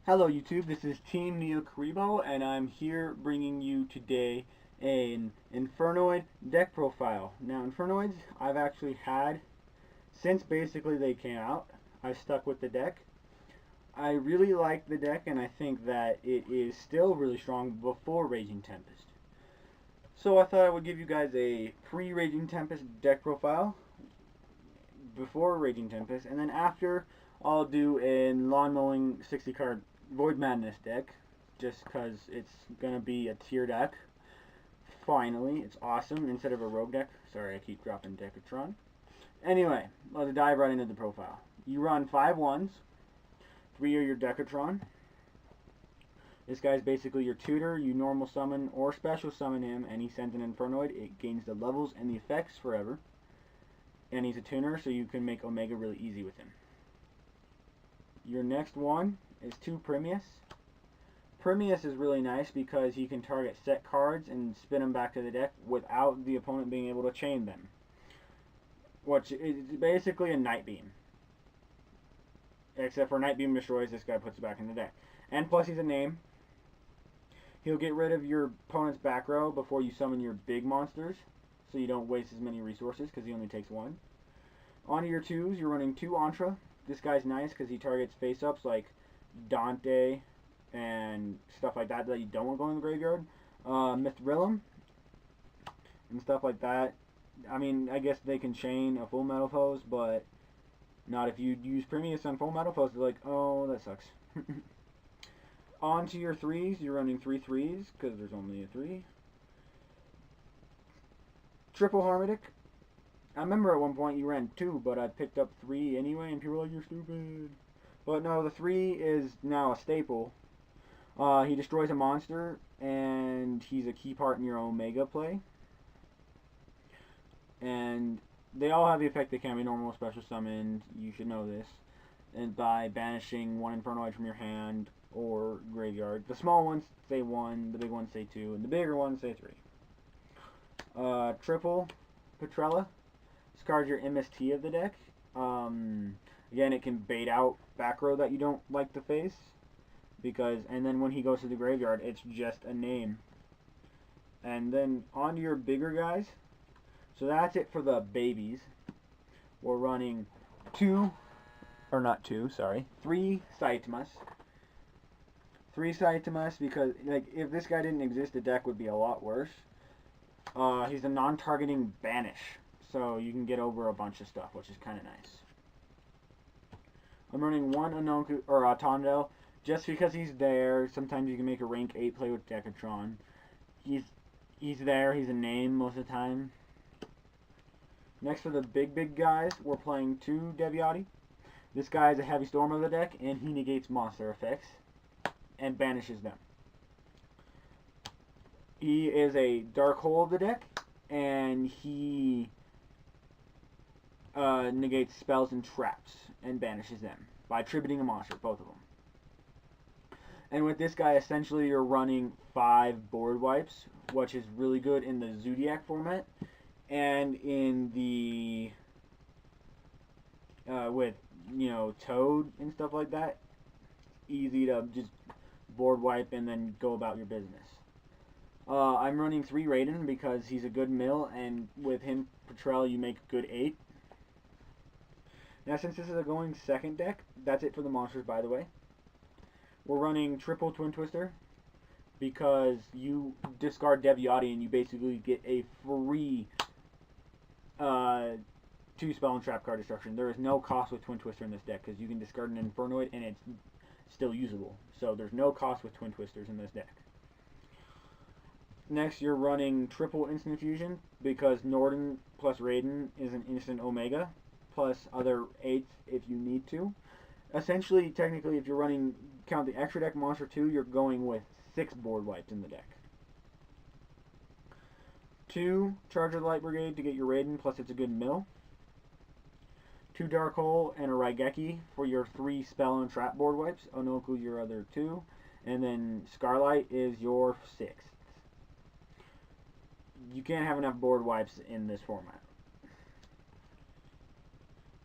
Hello YouTube, this is Team Neo Karibo, and I'm here bringing you today an Infernoid deck profile. Now Infernoids I've actually had since basically they came out. I've stuck with the deck. I really like the deck and I think that it is still really strong before Raging Tempest. So I thought I would give you guys a pre-Raging Tempest deck profile before Raging Tempest, and then after I'll do a lawn mowing 60 card Void Madness deck, just because it's going to be a tier deck. Finally, it's awesome instead of a rogue deck. Sorry, I keep dropping Decatron. Anyway, let's dive right into the profile. You run 5 ones, 3 are your Decatron. This guy's basically your tutor. You normal summon or special summon him, and he sends an Infernoid. It gains the levels and the effects forever. And he's a tuner, so you can make Omega really easy with him. Your next one is 2 Premius. Premius is really nice because he can target set cards and spin them back to the deck without the opponent being able to chain them. Which is basically a Night Beam. Except for Night Beam destroys, this guy puts it back in the deck. And plus he's a name. He'll get rid of your opponent's back row before you summon your big monsters, so you don't waste as many resources because he only takes 1. On to your 2s, you're running 2 Entra. This guy's nice because he targets face-ups like Dante and stuff like that you don't want going in the graveyard. Mithrillum and stuff like that. I mean, I guess they can chain a Full Metal Pose, but not if you use Premius on Full Metal Pose. They're like, oh, that sucks. On to your 3s, you're running 3 3s because there's only a 3. Triple Harmonic. I remember at one point you ran 2, but I picked up 3 anyway, and people were like, you're stupid. But no, the 3 is now a staple. He destroys a monster, and he's a key part in your Omega play. And they all have the effect they can be normal, special summoned. You should know this. And by banishing 1 Infernoid from your hand or graveyard. The small ones say 1, the big ones say 2, and the bigger ones say 3. Triple Petrella. This card's your MST of the deck. Again, it can bait out back row that you don't like to face. And then when he goes to the graveyard, it's just a name. And then on to your bigger guys. So that's it for the babies. We're running 3 Saitama's. 3 Saitama's because, like, if this guy didn't exist, the deck would be a lot worse. He's a non-targeting banish, so you can get over a bunch of stuff, which is kind of nice. I'm running 1 Anonku or Tondel just because he's there. Sometimes you can make a rank 8 play with Decatron. He's there. He's a name most of the time. Next for the big guys, we're playing 2 Deviati. This guy is a heavy storm of the deck, and he negates monster effects and banishes them. He is a dark hole of the deck, and he negates spells and traps and banishes them by attributing a monster, both of them. And with this guy, essentially you're running 5 board wipes, which is really good in the Zodiac format, and in the with, you know, Toad and stuff like that. Easy to just board wipe and then go about your business. I'm running 3 Raiden because he's a good mill, and with him, Petrel, you make a good 8. Now, since this is a going second deck, that's it for the monsters, by the way. We're running triple Twin Twister because you discard Deviati and you basically get a free 2 spell and trap card destruction. There is no cost with Twin Twister in this deck because you can discard an Infernoid and it's still usable. So there's no cost with Twin Twisters in this deck. Next, you're running triple Instant Fusion because Norden plus Raiden is an instant Omega, plus other 8s if you need to. Essentially, technically, if you're running, count the extra deck monster 2, you're going with 6 board wipes in the deck. 2 Charger Light Brigade to get your Raiden, plus it's a good mill. 2 Dark Hole and a Raigeki for your 3 spell and trap board wipes. Onoku your other 2. And then Scarlight is your 6th. You can't have enough board wipes in this format.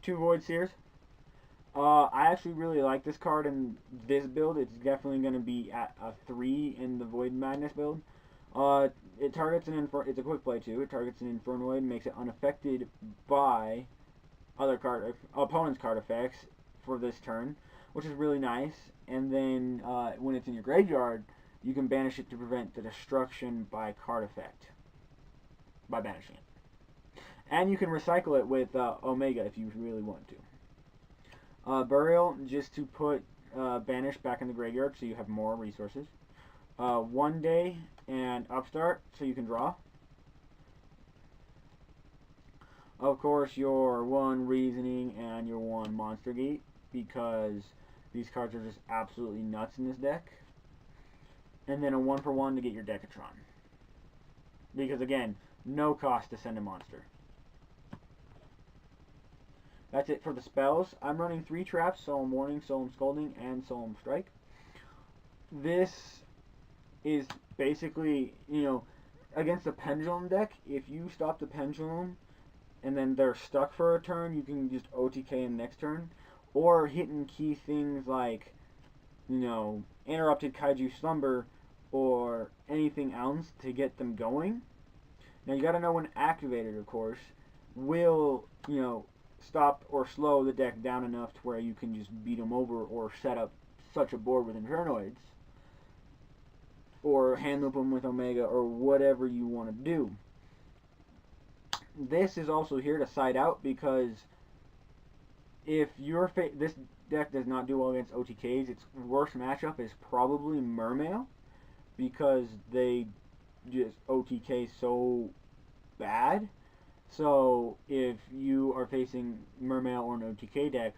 2 Void Seers. I I actually really like this card in this build. It's definitely going to be at a 3 in the Void Madness build. It targets it's a quick play too. It targets an Infernoid, makes it unaffected by opponent's card effects for this turn, which is really nice. And then when it's in your graveyard, you can banish it to prevent the destruction by card effect by banishing it. And you can recycle it with Omega if you really want to. Burial, just to put Banish back in the graveyard so you have more resources. 1 day and Upstart so you can draw. Of course, your 1 Reasoning and your 1 Monster Gate, because these cards are just absolutely nuts in this deck. And then a 1-for-1 to get your Decatron. Because again, no cost to send a monster. That's it for the spells. I'm running 3 traps: Solemn Warning, Solemn Scolding, and Solemn Strike. This is basically, against the Pendulum deck, if you stop the Pendulum and then they're stuck for a turn, you can just OTK them next turn. Or hitting key things like, Interrupted Kaiju Slumber or anything else to get them going. Now you gotta know when activated, of course, will, stop or slow the deck down enough to where you can just beat them over or set up such a board with Infernoids. Or hand loop them with Omega or whatever you want to do. This is also here to side out because if this deck does not do well against OTKs, its worst matchup is probably Mermail, because they just OTK so bad. So if you are facing Mermail or an OTK deck,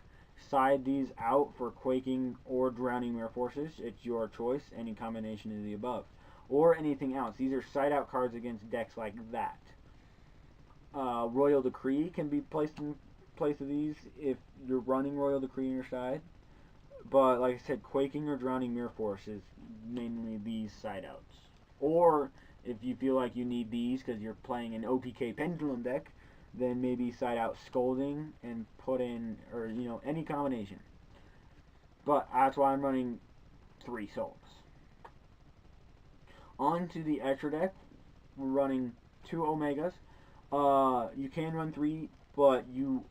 side these out for Quaking or Drowning Mirror Forces. It's your choice, any combination of the above. Or anything else. These are side out cards against decks like that. Royal Decree can be placed in place of these if you're running Royal Decree on your side. But like I said, Quaking or Drowning Mirror Force is mainly these side outs. Or if you feel like you need these because you're playing an OTK Pendulum deck, then maybe side out Scolding and put in, or any combination. But that's why I'm running 3 souls. On to the extra deck, we're running 2 Omegas. You can run 3, but you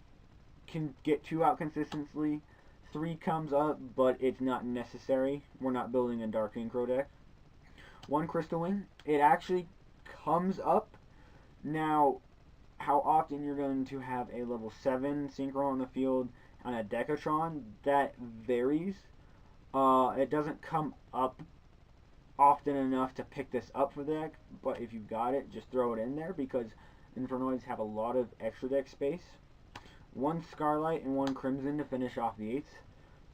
can get 2 out consistently. 3 comes up, but it's not necessary. We're not building a Dark Synchro deck. 1 Crystal Wing. It actually comes up. Now, how often you're going to have a level 7 Synchro on the field on a Decatron, that varies. It doesn't come up often enough to pick this up for the deck, but if you've got it, just throw it in there because Infernoids have a lot of extra deck space. 1 Scarlight and 1 Crimson to finish off the 8th.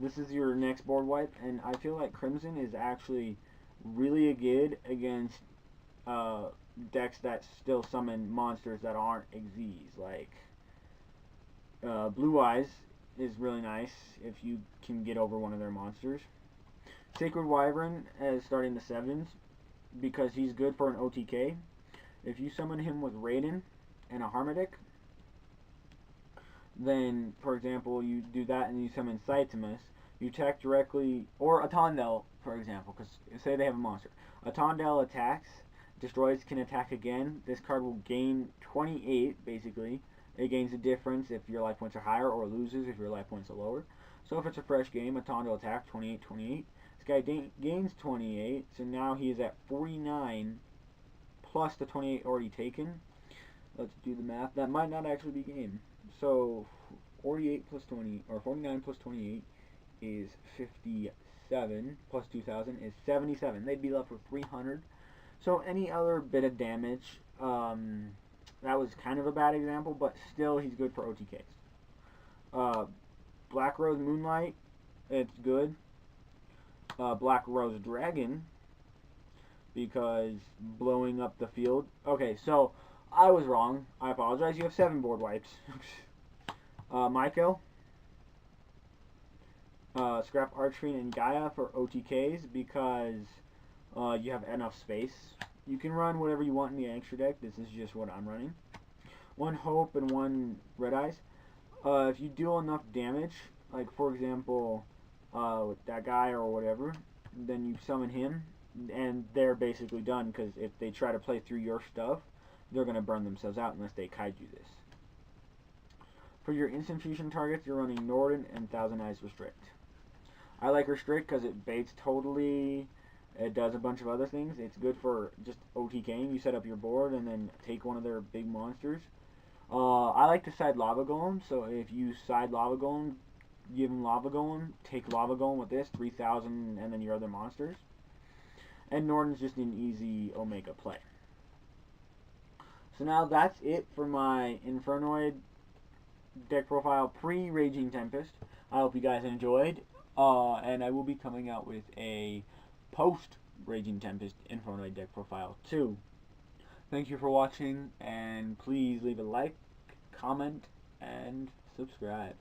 This is your next board wipe, and I feel like Crimson is actually really good against decks that still summon monsters that aren't Xyz. Like Blue Eyes is really nice if you can get over one of their monsters. Sacred Wyvern is starting the 7s because he's good for an OTK. If you summon him with Raiden and a Harmodic, then, for example, you do that and you summon Saitama, you attack directly, or a Tondel, for example, because say they have a monster. A Tondel attacks, destroys, can attack again. This card will gain 28, basically. It gains a difference if your life points are higher, or loses if your life points are lower. So if it's a fresh game, a Tondel attack, 28, 28. This guy gains 28, so now he is at 49, plus the 28 already taken. Let's do the math. That might not actually be game. So 48 plus 20, or 49 plus 28 is 57, plus 2,000 is 77. They'd be left with 300. So any other bit of damage, that was kind of a bad example, but still he's good for OTKs. Black Rose Moonlight, it's good. Black Rose Dragon, because blowing up the field. Okay, so I was wrong. I apologize. You have 7 board wipes. Michael, Scrap Archfiend, and Gaia for OTKs because you have enough space. You can run whatever you want in the extra deck. This is just what I'm running. 1 Hope and 1 Red Eyes. If you deal enough damage, like for example, with that guy or whatever, then you summon him, and they're basically done, because if they try to play through your stuff, they're going to burn themselves out unless they kaiju this. For your instant fusion targets, you're running Norden and Thousand Eyes Restrict. I like Restrict because it baits totally. It does a bunch of other things. It's good for just OTKing. You set up your board and then take one of their big monsters. I like to side Lava Golem, so if you side Lava Golem, give him Lava Golem, take Lava Golem with this, 3,000, and then your other monsters. And Norton's just an easy Omega play. So now that's it for my Infernoid deck profile pre-Raging Tempest. I hope you guys enjoyed, and I will be coming out with a post-Raging Tempest Infernoid deck profile too. Thank you for watching, and please leave a like, comment, and subscribe.